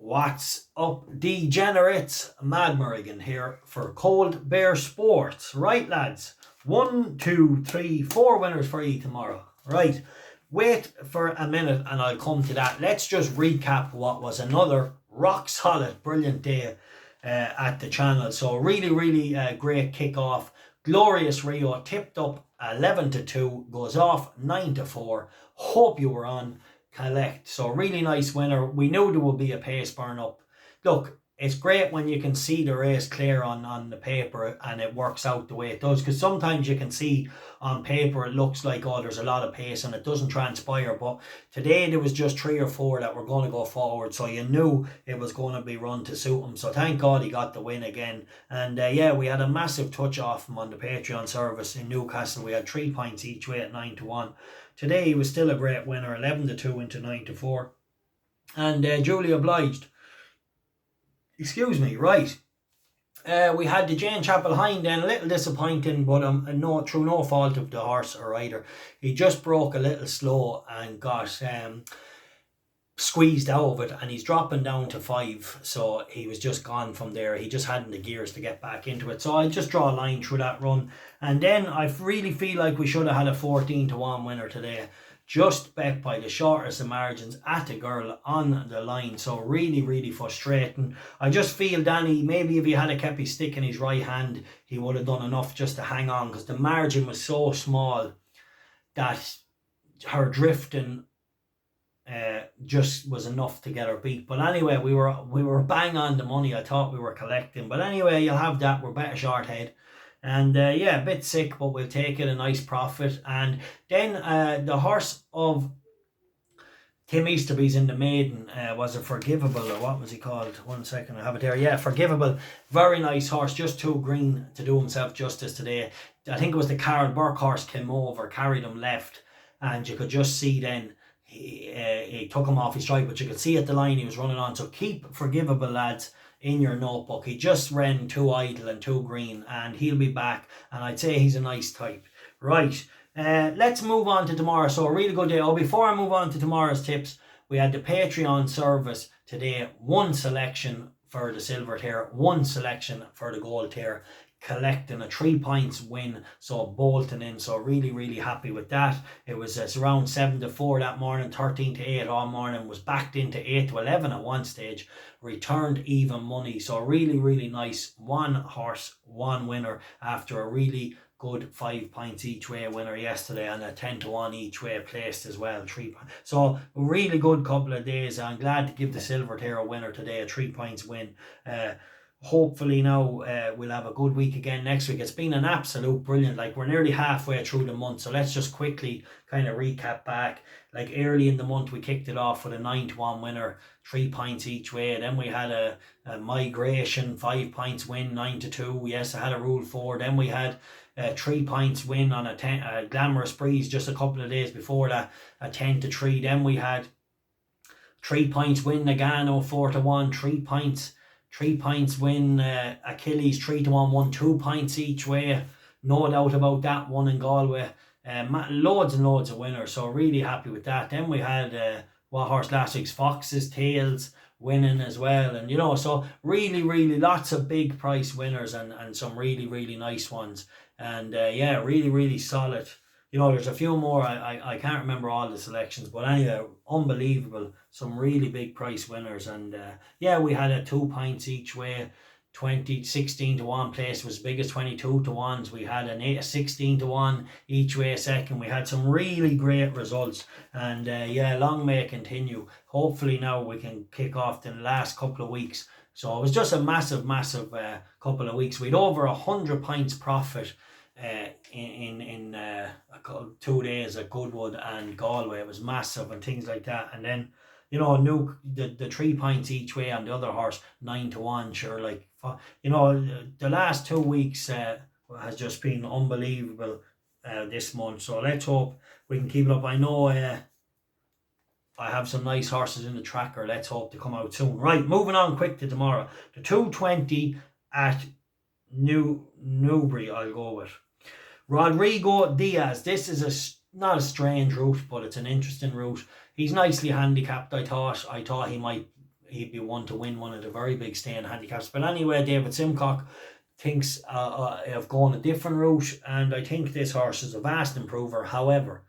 What's up, degenerates? Mad Merrigan here for Cold Bear Sports. Right, lads. 1, 2, 3, 4 winners for you tomorrow. Right. Wait for a minute and I'll come to that. Let's just recap what was another rock solid, brilliant day at the channel. So really great kick-off. Glorious Rio tipped up 11-2, goes off 9-4. Hope you were on collect. So really nice winner. We knew there would be a pace burn up. Look, it's great when you can see the race clear on the paper and it works out the way it does, because sometimes you can see on paper it looks like, oh, there's a lot of pace and it doesn't transpire. But today there was just 3 or 4 that were going to go forward, so you knew it was going to be run to suit him. So thank God he got the win again. And yeah, we had a massive touch off him on the Patreon service in Newcastle. We had 3 points each way at 9-1. Today he was still a great winner, 11-2 into 9-4. And duly obliged. Excuse me, right. We had the Jane Chapel Hind then, a little disappointing, but through no fault of the horse or rider. He just broke a little slow and got squeezed out of it, and he's dropping down to 5, so he was just gone from there. He just hadn't the gears to get back into it, so I'll just draw a line through that run. And then I really feel like we should have had a 14-1 winner today, just bet by the shortest of margins at the girl on the line. So really frustrating. I just feel Danny, maybe if he had kept his stick in his right hand, he would have done enough just to hang on, because the margin was so small that her drifting just was enough to get her beat. But anyway, we were bang on the money. I thought we were collecting, but anyway, you'll have that. We're better short head. And yeah, a bit sick, but we'll take it, a nice profit. And then the horse of Tim Easterby's in the maiden, was it Forgivable, or what was he called? 1 second, I have it there. Yeah, Forgivable. Very nice horse, just too green to do himself justice today. I think it was the Carol Burke horse came over, carried him left, and you could just see then he took him off his strike, but you could see at the line he was running on. So keep Forgivable, lads, in your notebook. He just ran too idle and too green, and he'll be back, and I'd say he's a nice type. Right, let's move on to tomorrow. So a really good day. Oh, before I move on to tomorrow's tips, we had the Patreon service today. 1 selection for the silver tier, 1 selection for the gold tier, collecting a 3 points win, so bolting in. So really happy with that. It was around 7-4 that morning, 13-8 all morning, was backed into 8-11 at one stage, returned even money. So really nice. 1 horse, 1 winner after a really good 5 points each way winner yesterday, and a 10-1 each way placed as well. 3 points. So really good couple of days. I'm glad to give the silver tier a winner today, a 3 points win. Hopefully now we'll have a good week again next week. It's been an absolute brilliant, like we're nearly halfway through the month, so let's just quickly kind of recap back. Like early in the month we kicked it off with a 9-1 winner, 3 points each way. Then we had a migration 5 points win, 9-2. Yes, I had a rule 4. Then we had 3 points win on a Glamours Breeze just a couple of days before that, a 10-3. Then we had 3 points win Nagano 4-1, 3 points win Achilles 3-1, won 2 points each way. No doubt about that. One in Galway. Loads and loads of winners. So really happy with that. Then we had what horse last week's Fox's Tails winning as well. And you know, so really lots of big price winners and some really nice ones. And yeah, really solid. You know, there's a few more. I can't remember all the selections, but anyway, unbelievable. Some really big price winners. And yeah, we had a 2 points each way. 16-1 place was big as 22-1s. We had a 16-1 each way second. We had some really great results. And yeah, long may it continue. Hopefully now we can kick off the last couple of weeks. So it was just a massive couple of weeks. We had over 100 points profit in 2 days at Goodwood and Galway. It was massive and things like that. And then, you know, the 3 points each way on the other horse, 9-1, sure, like, you know, the last 2 weeks has just been unbelievable this month. So let's hope we can keep it up. I know I have some nice horses in the tracker. Let's hope to come out soon. Right, moving on quick to tomorrow. The 220 at Newbury I'll go with. Rodrigo Diaz. This is not a strange route, but it's an interesting route. He's nicely handicapped. I thought he he'd be one to win one of the very big staying handicaps. But anyway, David Simcock thinks of going a different route, and I think this horse is a vast improver. However,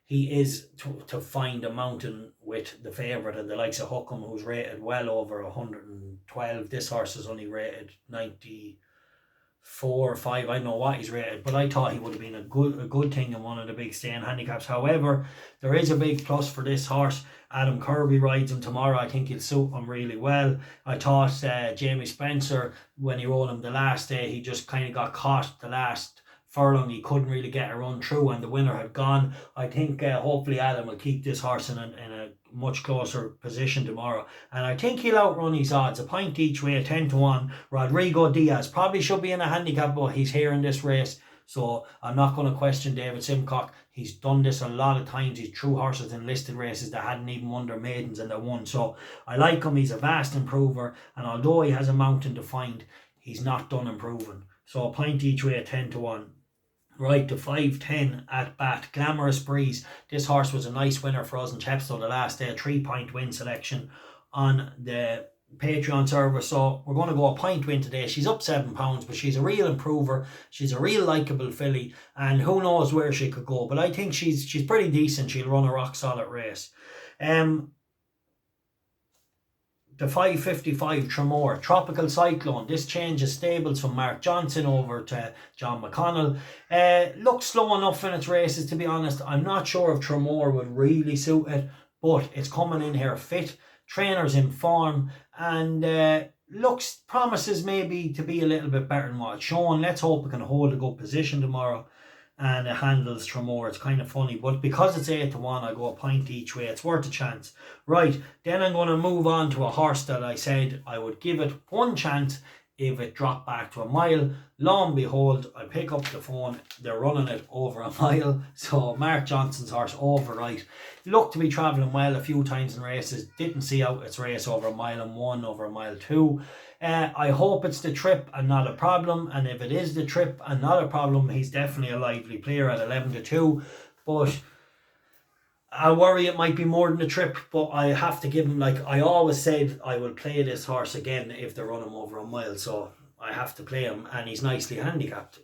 he is to find a mountain with the favourite and the likes of Hookham, who's rated well over 112. This horse is only rated 94 or 5. I don't know what he's rated, but I thought he would have been a good thing in one of the big staying handicaps. However, there is a big plus for this horse. Adam Kirby rides him tomorrow. I think he'll suit him really well. I thought Jamie Spencer, when he rode him the last day, he just kind of got caught the last furlong. He couldn't really get a run through and the winner had gone. I think hopefully Adam will keep this horse in a much closer position tomorrow, and I think he'll outrun his odds. A point each way, 10 to 1. Rodrigo Diaz probably should be in a handicap, but he's here in this race, so I'm not going to question David Simcock. He's done this a lot of times. He's threw horses in listed races that hadn't even won their maidens and they won. So I like him. He's a vast improver, and although he has a mountain to find, he's not done improving. So a point each way, 10 to 1. Right to 5-10 at bat. Glamours Breeze. This horse was a nice winner for us in Chepstow the last day. A 3-point win selection on the Patreon server. So we're going to go a point win today. She's up £7, but she's a real improver. She's a real likeable filly, and who knows where she could go. But I think she's pretty decent. She'll run a rock solid race. The 5.55 Tramore, Tropical Cyclone. This changes stables from Mark Johnson over to John McConnell. Looks slow enough in its races, to be honest. I'm not sure if Tramore would really suit it, but it's coming in here fit. Trainer's in form, and promises maybe to be a little bit better than what it's shown. Let's hope it can hold a good position tomorrow and it handles Tramore. It's kind of funny, but because it's 8 to 1, I go a point each way. It's worth a chance. Right, then I'm going to move on to a horse that I said I would give it one chance if it dropped back to a mile. Lo and behold, I pick up the phone, they're running it over a mile. So Mark Johnson's horse, Overwrite, looked to be travelling well a few times in races. Didn't see out its race over a mile and 1, over a mile 2. I hope it's the trip and not a problem, and if it is the trip and not a problem, he's definitely a lively player at 11 to 2. But I worry it might be more than a trip, but I have to give him, like I always said, I will play this horse again if they run him over a mile, so I have to play him, and he's nicely handicapped.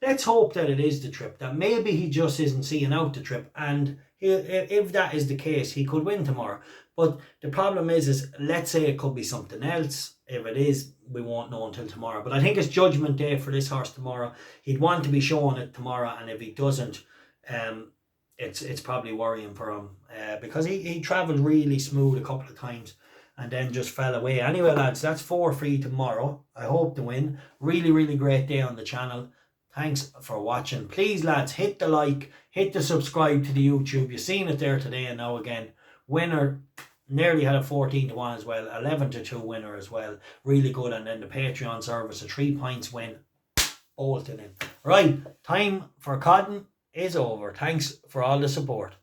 Let's hope that it is the trip, that maybe he just isn't seeing out the trip, and if that is the case, he could win tomorrow. But the problem is let's say it could be something else. If it is, we won't know until tomorrow. But I think it's judgment day for this horse tomorrow. He'd want to be showing it tomorrow, and if he doesn't, it's probably worrying for him, because he travelled really smooth a couple of times and then just fell away. Anyway, lads, that's 4 free tomorrow. I hope to win. Really, really great day on the channel. Thanks for watching. Please, lads, hit the like, hit the subscribe to the YouTube. You've seen it there today, and now again, winner. Nearly had a 14 to 1 as well. 11 to 2 winner as well. Really good. And then the Patreon service, a 3 points win. Bolted in. Right, time for Cotton is over. Thanks for all the support.